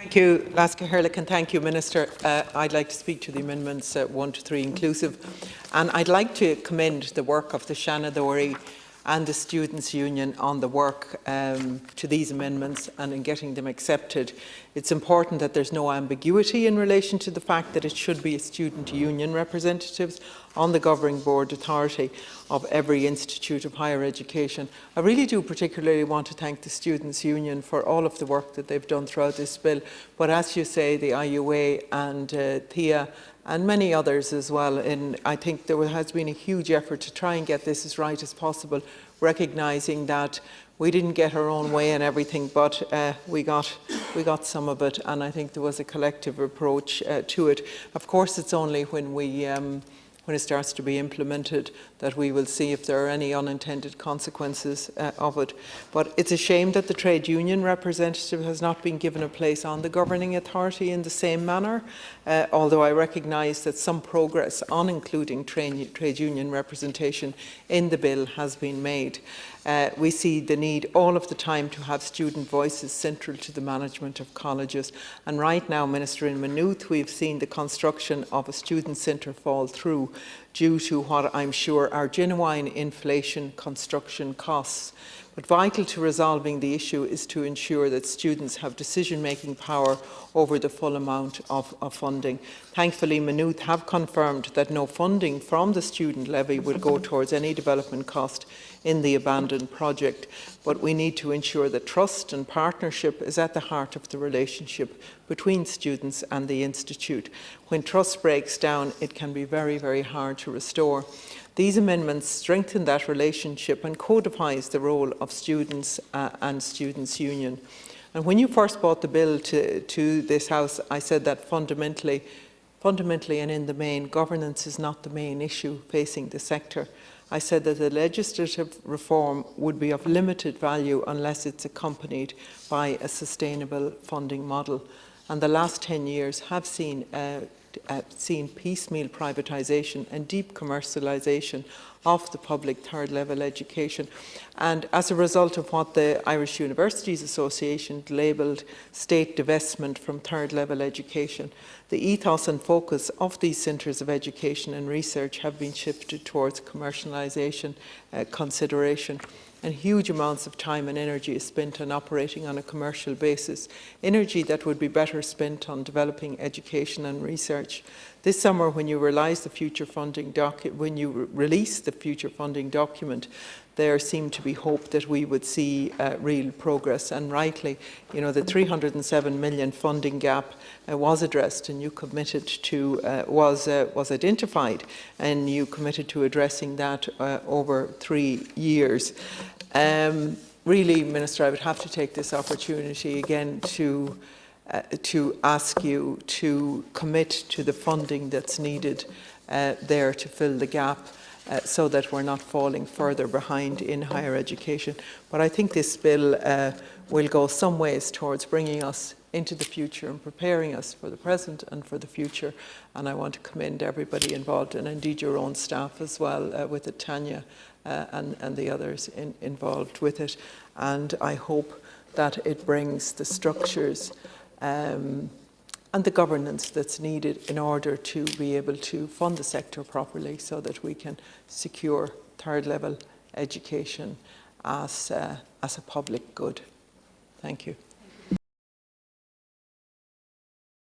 Thank you, Laska Herlick, and thank you, Minister. I'd like to speak to the amendments 1 to 3 inclusive, and I'd like to commend the work of the Shanadori and the Students' Union on the work to these amendments and in getting them accepted. It's important that there's no ambiguity in relation to the fact that it should be a student union representatives on the governing board authority of every institute of higher education. I really do particularly want to thank the Students' Union for all of the work that they've done throughout this bill. But as you say, the IUA and THEA and many others as well. And I think there has been a huge effort to try and get this as right as possible, recognising that we didn't get our own way and everything, but we got some of it, and I think there was a collective approach to it. Of course, it's only when it starts to be implemented that we will see if there are any unintended consequences of it. But it's a shame that the trade union representative has not been given a place on the governing authority in the same manner, although I recognise that some progress on including trade union representation in the bill has been made. We see the need all of the time to have student voices central to the management of colleges. And right now, Minister, in Maynooth, we've seen the construction of a student centre fall through due to what I'm sure are genuine inflation construction costs. But vital to resolving the issue is to ensure that students have decision-making power over the full amount of funding. Thankfully, Maynooth have confirmed that no funding from the student levy will go towards any development cost in the abandoned project, but we need to ensure that trust and partnership is at the heart of the relationship between students and the institute. When trust breaks down, it can be very, very hard to restore. These amendments strengthen that relationship and codifies the role of students and Students' Union. And when you first brought the bill to this House, I said that fundamentally and in the main, governance is not the main issue facing the sector. I said that the legislative reform would be of limited value unless it's accompanied by a sustainable funding model. And the last 10 years have seen piecemeal privatisation and deep commercialisation of the public third level education. And as a result of what the Irish Universities Association labelled state divestment from third level education, the ethos and focus of these centres of education and research have been shifted towards commercialisation consideration. And huge amounts of time and energy is spent on operating on a commercial basis, energy that would be better spent on developing education and research. This summer, when you release the future funding document, there seemed to be hope that we would see real progress, and rightly, you know, the 307 million funding gap was addressed, and you committed to was identified, and you committed to addressing that over 3 years. Really, Minister, I would have to take this opportunity again to ask you to commit to the funding that's needed there to fill the gap, so that we're not falling further behind in higher education. But I think this bill will go some ways towards bringing us into the future and preparing us for the present and for the future. And I want to commend everybody involved, and indeed your own staff as well, with it, Tanya and the others involved with it. And I hope that it brings the structures and the governance that's needed in order to be able to fund the sector properly, so that we can secure third level education as a public good. Thank you.